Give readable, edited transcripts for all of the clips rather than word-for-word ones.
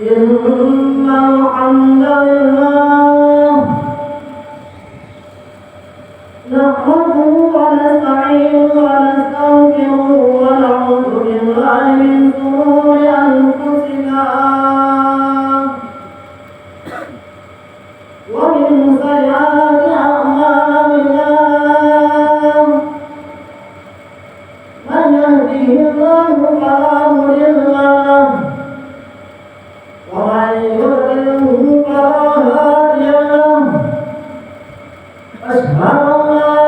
إن الحمد لله نحمده ونستعينه ونستغفره ونعوذ بالله من شرور أنفسنا ومن سيئات أعمالنا من يهده الله فلا مضل له ومن يضلله فلا هادي له أشهد أن لا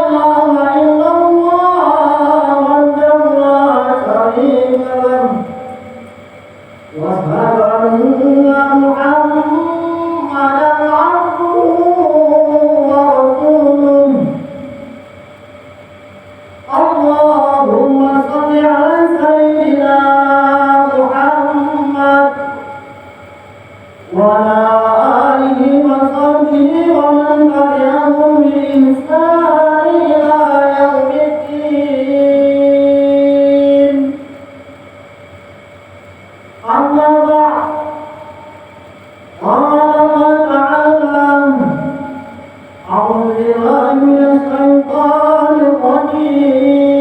إله إلا الله وحده لا شريك له وأشهد أن محمدا عبده ورسوله اللهم صل على سيدنا محمد وعلى آله وصحبه ومن تبعهم بإحسان إلى يوم الدين أما بعد قال الله تعالى أعوذ بالله من الشيطان الرجيم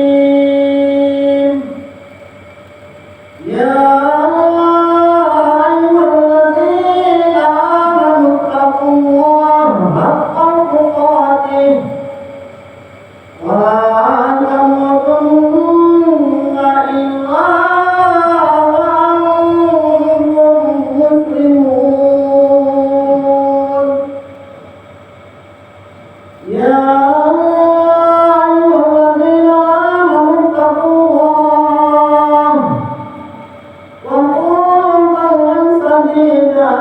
يا أيها الذين آمنوا اتقوا الله حق تقاته ولا تموتن إلا وأنتم مسلمون يا أيها الذين آمنوا اتقوا الله وقولوا قولا سديدا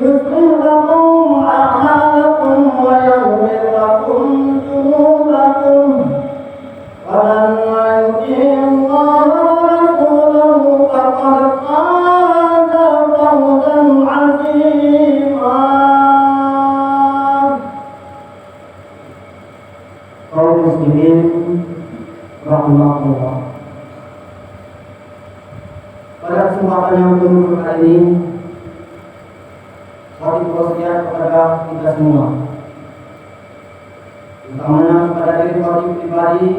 يصلح لكم أعمالكم ويغفر لكم ذنوبكم ومن يطع الله ورسوله فقد فاز فوزا عظيما. Kaum muslimin rahmatullah. Pada kesempatan yang berbahagia kali ini, saya berwasiat kepada kita semua, utamanya kepada diri kami pribadi,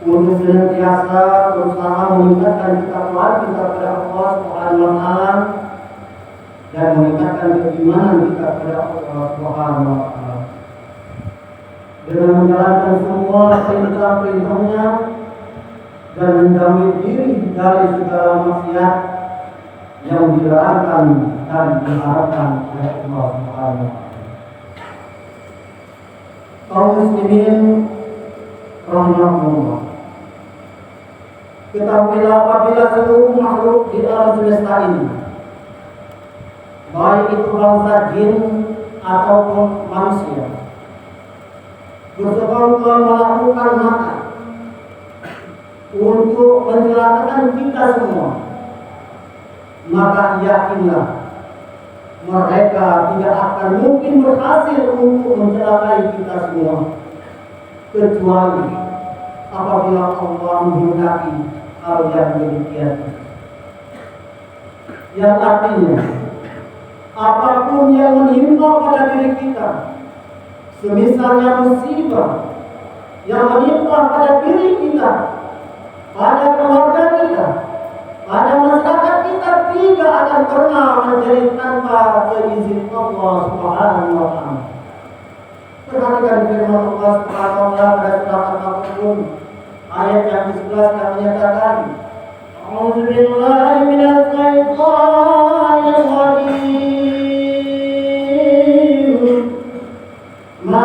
untuk senantiasa berusaha meningkatkan ketakwaan kita kepada Allah Subhanahu wa taala dan meningkatkan keimanan kita kepada Allah Subhanahu wa taala dengan menjalankan semua perintah-perintahnya dan menjauhi diri dari segala maksiat yang dilarangkan dan diharapkan oleh Allah Subhanahu wa taala. Kaum muslimin rahmatullah. Ketahuilah apabila seluruh makhluk di alam semesta ini, baik itu bangsa jin ataupun manusia, bersekongkol melakukan makar untuk mencelakakan kita semua, maka yakinlah mereka tidak akan mungkin berhasil untuk mencelakai kita semua, kecuali apabila Allah menghendaki hal yang demikian. Yang artinya, apapun yang menimpa pada diri kita, semisalnya musibah yang menimpa pada diri kita, pada keluarga kita, pada masyarakat kita, tidak akan pernah menjadi tanpa seizin Allah Subhanahu wa taala. Perhatikan firman Allah Subhanahu wa taala pada surat Al-Qur'an ayat yang ke-11 yang menyatakan, A'udzu billahi minasy syaithanir rajim. Ma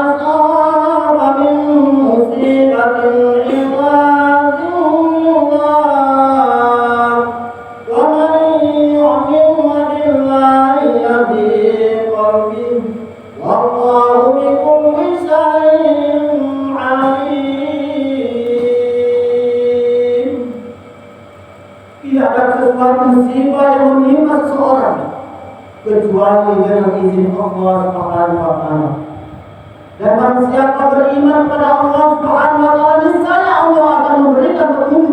asaba min musibatin illa billah wa man yu'min billahi yahdi qalbihi wallahu bikulli syai'in alim. Tidak ada sesuatu musibah yang menimpa seseorang kecuali dengan izin Allah Subhanahu wa taala. Dan barang siapa beriman pada Allah Subhanahu wa taala, niscaya Allah akan memberikan petunjuk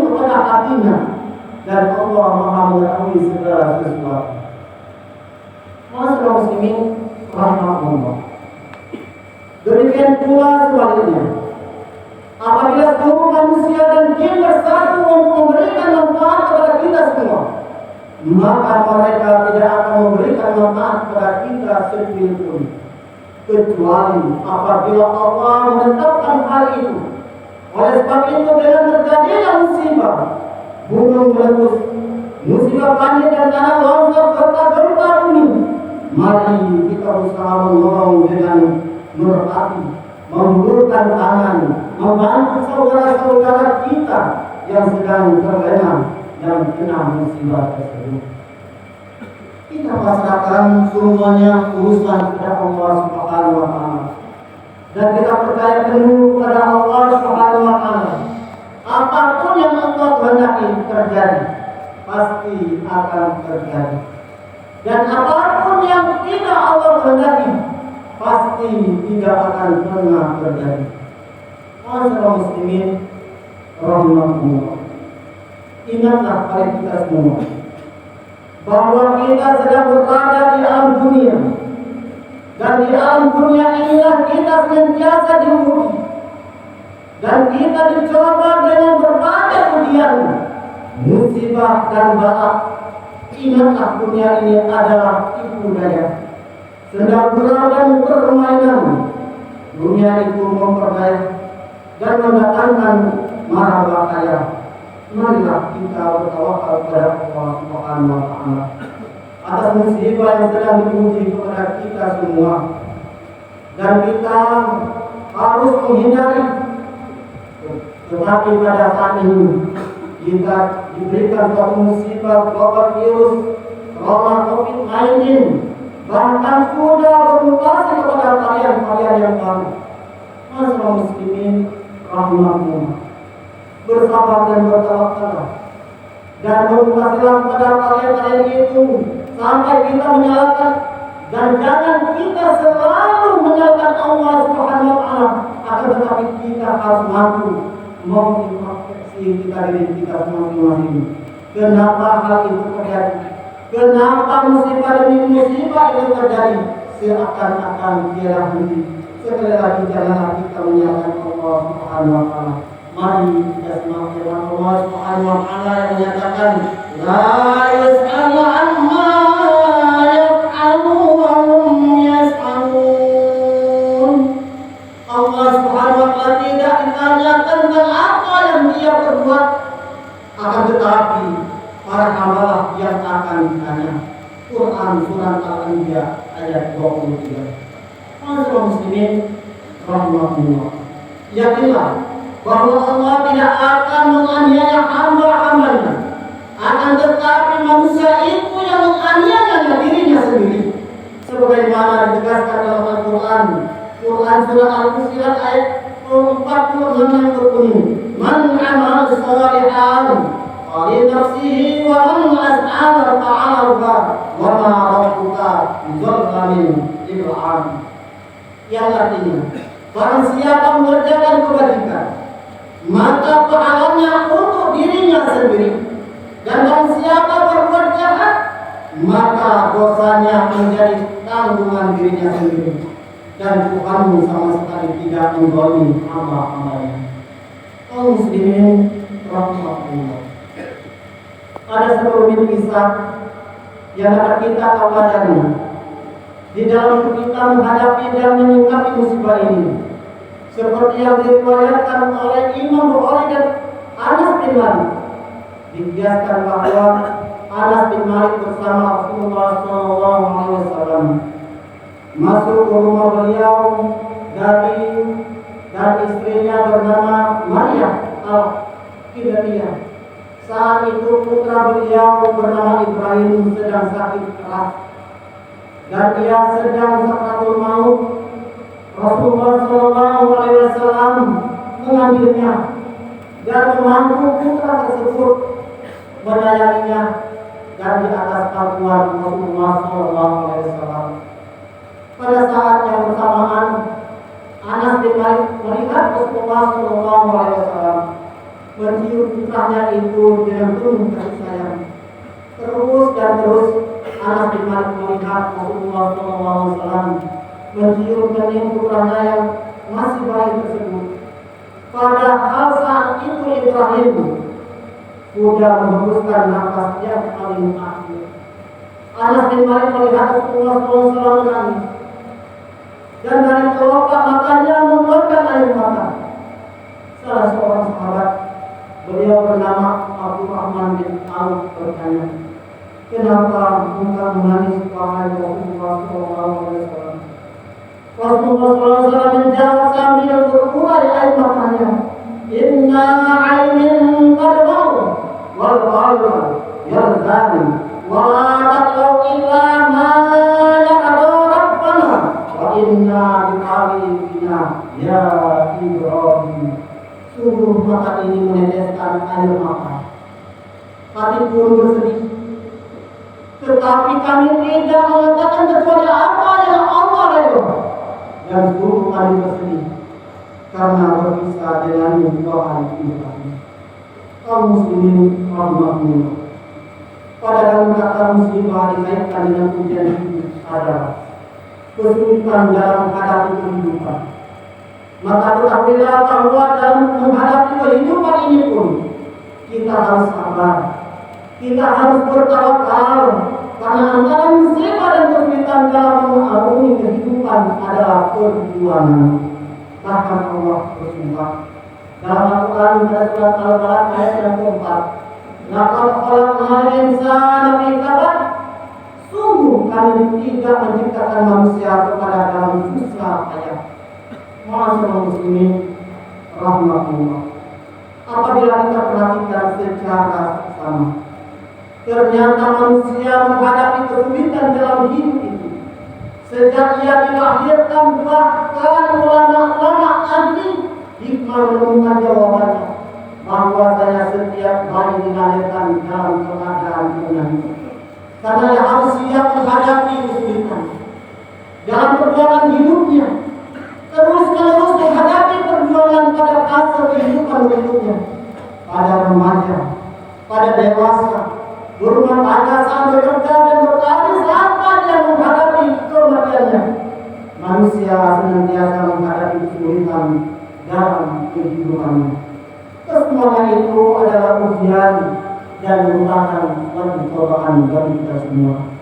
maka mereka tidak akan memberikan manfaat kepada kita sedikit pun, kecuali apabila Allah menetapkan hal itu. Oleh sebab itu, dengan terjadinya musibah, gunung meletus, musibah banjir dan tanah longsor serta gempa bumi, mari kita berusaha menolong dengan merpati, membulurkan tangan, membantu saudara-saudara kita yang sedang terlena yang kena musibah tersebut. Kita pasrahkan semuanya urusan kepada Allah Subhanahu wa Ta'ala, dan kita percaya penuh kepada Allah Subhanahu wa Ta'ala. Apapun yang Allah kehendaki terjadi, pasti akan terjadi. Dan apapun yang tidak Allah kehendaki, pasti tidak akan pernah terjadi. Masyaallah muslimin rahimahullah. Ingatlah pada kita semua bahwa kita sedang berada di alam dunia, dan di alam dunia inilah kita senantiasa diuji, dan kita dicoba dengan berbagai ujian, musibah dan bala. Ingatlah dunia ini adalah tipu daya, senda gurau dan permainan. Dunia itu memperdaya dan mendatangkan mara bahaya. Marilah kita bertawakal kepada Allah Subhanahu wa Ta'ala atas musibah yang sedang diuji kepada kita semua, dan kita harus menghindari. Tetapi pada saat ini kita diberikan suatu musibah global virus corona COVID-19, bahkan sudah bermutasi kepada varian-varian yang baru. Masyaallah muslimin rahimahullah, bersabar dan bertawakal, dan bermutasilah kepada varian-varian itu sampai kita menyalahkan, dan jangan kita selalu menyalahkan Allah Subhanahu wa Ta'ala, akan tetapi kita harus mampu mengintrospeksi diri kita masing-masing. Kenapa hal itu terjadi? Kenapa musibah demi musibah itu terjadi? Seakan-akan tiada henti. Sekali lagi janganlah kita menyalahkan Allah Subhanahu wa Ta'ala. Mari kita simak firman Allah Subhanahu wa Ta'ala yang menyatakan, la yus'alu amma yaf'alu wa hum yas'alun. Allah Subhanahu wa Ta'ala tidak ditanya tentang apa yang dia berbuat, akan tetapi para hamba yang akan ditanya. Quran Surah Al-Anbiya ayat 23. Masyaallah muslimin rahimahullah. Yakinlah bahwa Allah tidak akan menganiaya hamba-hambanya, akan tetapi manusia itu yang menganiaya dirinya sendiri, sebagaimana ditegaskan dalam Al-Quran. Quran Surah Al-Fussilat ayat 46 yang berbunyi, man amal salihan fali nafsihi wa man as'ala ta'ala wa ma rabbuka bizallamin lil 'abid. Yang artinya, barang siapa mengerjakan kebajikan, maka pahalanya untuk dirinya sendiri, dan barang siapa berbuat jahat, maka dosanya menjadi tanggungan dirinya sendiri, dan Tuhanmu sama sekali tidak menzalimi hamba-hambanya. Kaum muslimin rahimahullah, ada sekelumit kisah yang dapat kita pelajari di dalam kita menghadapi dan menyikapi musibah ini, seperti yang diriwayatkan oleh Imam Bukhari dan Anas bin Malik. Dikiaskan bahwa Anas bin Malik bersama Rasulullah SAW masuk ke rumah beliau dan istrinya bernama Maria Al-Qibtiyah. Saat itu putra beliau bernama Ibrahim sedang sakit keras, dan dia sedang sakratul maut. Rasulullah SAW mengambilnya dan memandu putra tersebut, menyayanginya, dan di atas pangkuan Rasulullah SAW. Pada saat yang bersamaan, Anas bin Malik melihat Rasulullah SAW mencium putranya itu dengan penuh kasih sayang. Terus Anas bin Malik melihat Rasulullah SAW mencium kening putranya yang masih bayi tersebut. Padahal saat itu Ibrahim sudah menghembuskan nafas yang paling akhir. Anas bin Malik melihat Rasulullah SAW menangis, dan dari kelopak matanya mengeluarkan air mata. Salah seorang sahabat, beliau bernama Abdurrahman bin Auf, bertanya, "Kenapa engkau menangis wahai Rasulullah SAW?" Rasulullah SAW menjawab sambil berurai air matanya, "Inna aynin qad ba'u wal qalba yarzani wa la taqaw illa ma ya'adu rabbana wa inna biqawina ya Ibrahim." Sungguh mata ini meneteskan air mata, hati pun bersedih, tetapi kami tidak mengatakan kecuali apa yang Allah ridho. Dan sungguh kami bersedih karena berpisah dengan wahai Ibrahim. Kaum muslimin rahimahumullah, pada dalam kata musibah dikaitkan dengan ujian hidup adalah kesulitan dalam menghadapi kehidupan. Maka ketahuilah bahwa dalam menghadapi kehidupan ini pun kita harus sabar, kita harus bertawakal, karena antara musibah dan kesulitan dalam mengarungi kehidupan adalah perjuangan. Bahkan Allah bersumpah dalam Al-Quran pada surat Al-Balad ayat yang keempat, "Laqad khalaqnal insana fi kabad." Sungguh kami tidak menciptakan manusia kepada dalam susah payah. Ma'asyiral muslimin rahmatullah, apabila kita perhatikan secara sama, ternyata manusia menghadapi kesulitan dalam hidup itu sejak ia dilahirkan. Bahkan ulama-ulama ahli hikmah menemukan jawabannya, bahwasanya setiap bayi dilahirkan dalam keadaan menangis, karena ia harus siap menghadapi kesulitan dalam perjuangan hidupnya, terus menerus menghadapi perjuangan pada fase kehidupan berikutnya, pada remaja, pada dewasa, berumah tangga, sambil bekerja dan berkarir sampai dia menghadapi kematiannya. Manusia senantiasa menghadapi kesulitan dalam kehidupannya. Kesemuanya itu adalah ujian dan merupakan suatu cobaan bagi kita semua.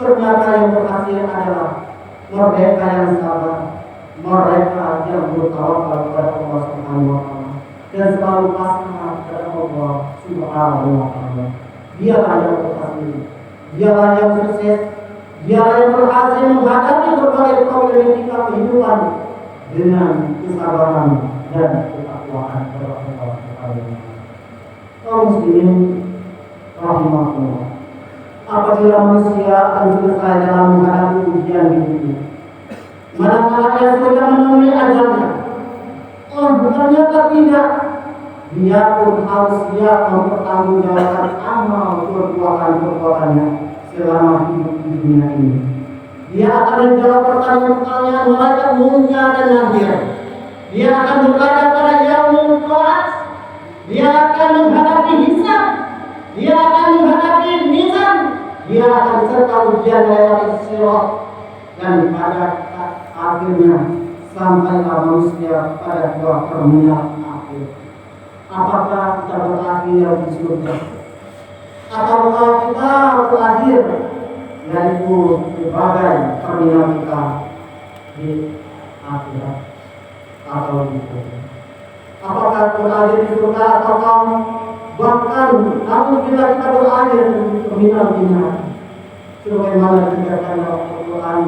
Ternyata yang berhasil adalah mereka yang sabar, mereka yang bertawakal kepada Allah Subhanahu wa Ta'ala dan selalu pasrah kepada Allah Subhanahu wa Ta'ala. Dialah yang berhasil, dialah yang sukses, dialah yang berhasil menghadapi berbagai problematika kehidupan dengan kesabaran dan ketakwaan kepada Allah Subhanahu wa Ta'ala. Kaum muslimin rahimahullah, apabila manusia akan selesai dalam menghadapi ujian hidupnya, manakala ia sudah menemui ajalnya, ternyata tidak, dia pun harus siap mempertanggungjawabkan amal perbuatan-perbuatannya selama hidup di dunia ini. Dia akan menjawab pertanyaan-pertanyaan malaikat munkar dan nakir. Dia akan berada pada yaumul qiyamah. Dia akan menghadapi hisab. Dia akan menghadapi mizan. Dia akan serta ujian melewati sirat, dan pada akhirnya sampailah manusia pada dua terminal akhir. Apakah kita berakhir di surga, ataukah kita berakhir yaitu sebagai terminal kita di akhirat atau di surga? Apakah berakhir di surga ataukah bahkan namun bila kita berakhir di terminal di neraka, sebagaimana dikatakan oleh Al-Quran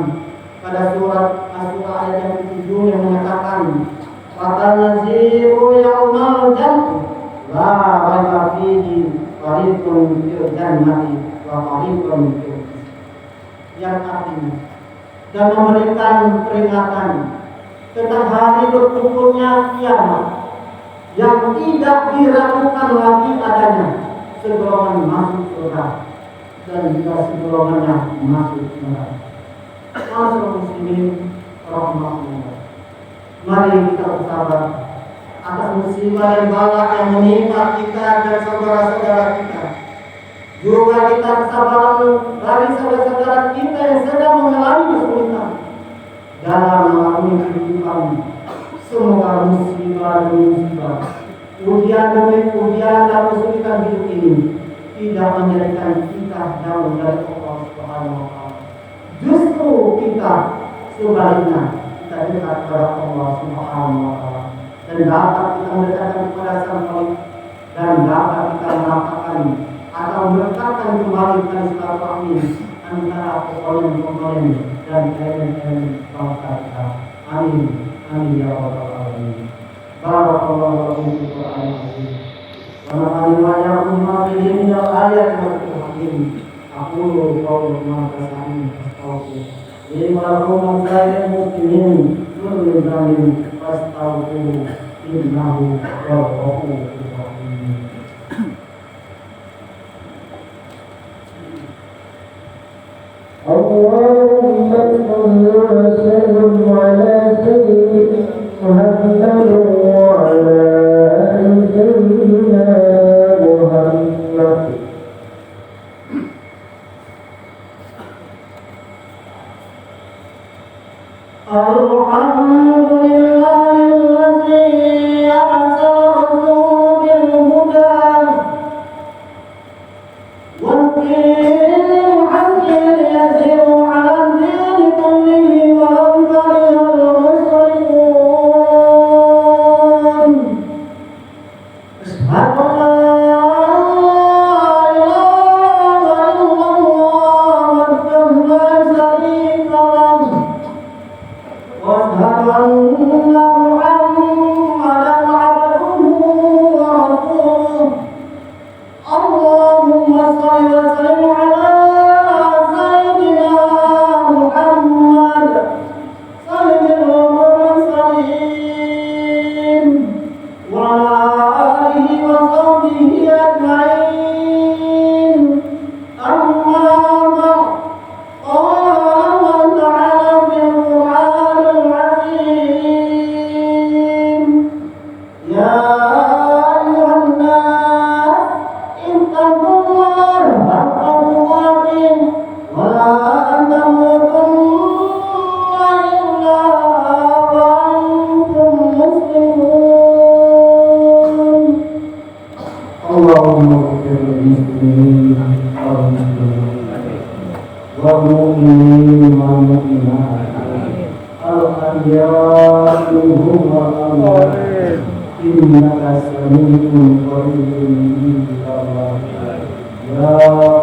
pada surat Asy-Syura ayat yang ke-7 yang menyatakan, "Fatanziru yaumal jam' la raiba fihi fariqun fil jannati wa fariqun fil nar." Yang artinya, dan memberikan peringatan tentang hari berkumpulnya kiamat yang tidak diragukan lagi adanya segolongan masuk surga dan juga segolongannya masuk neraka. Masyaallah muslimin rahmatullah, mari kita bersabar atas musibah dan bala yang menimpa kita dan saudara-saudara kita. Juga kita bersabar dari saudara-saudara kita yang sedang mengalami kesulitan dalam mengalami kehidupan. Semoga musibah demi musibah, ujian demi ujian dan kesulitan hidup ini tidak menjadikan kita jauh dari Allah Subhanahu Subhanahu wa taala. Justru kita sebaliknya kita dekat kepada Allah Subhanahu wa taala dan dapat kita mendekatkan kepada Sang Khalik dan dapat kita mengatakan atau mendekatkan kembali tali silaturahmi antara komponen-komponen dan elemen-elemen bangsa kita. Amin. Amin ya rabbal alamin. Barakallahu lakum fil Qur'anil azim. Wa nafa'ani wa iyyakum bima fihi minal ayati wa dzikril hakim. Aqulu qawli ma tasma'un astaghfirullah. Lima lakum sa'iril muslimin kullu dhanbin fastaghfiruhu innahu huwal ghafurur rahim. اللهم صل وسلم على سيدنا محمد وعلى آل سيدنا محمد. الحمد لله الذي أرسل رسوله بالهدى والدين الحق ليظهره على الدين كله ولو كره المشركون. أشهد أن لا إله إلا الله وحده لا شريك له وأشهد أن محمدا عبده ورسوله. اللهم صل وسلم على سيدنا محمد سيد المرسلين وعلى آله وصحبه أجمعين. أما بعد، قال الله تعالى في القرآن العظيم: يا أيها الناس اتقوا الله حق تقاته ولا تموتن إلا وأنتم مسلمون. اللهم اغفر للمسلمين والمؤمنين والمؤمنات الأحياء منهم والأموات إنك سميع قريب مجيب الدعوات يا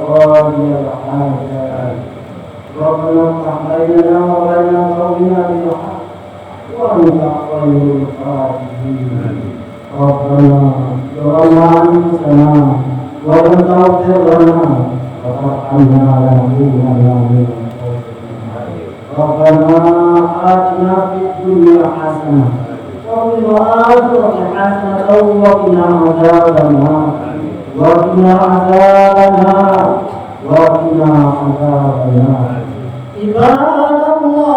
قاضي الحاجات ربنا افتح بيننا وبين قومنا بالحق وأنت خير الفاتحين. ربنا ظلمنا أنفسنا وإن تغفر لنا وترحمنا لنكونن من الخاسرين. ربنا آتنا في الدنيا حسنة وفي الآخرة حسنة وقنا عذاب النار وقنا عذاب النار وقنا عذاب النار. عباد الله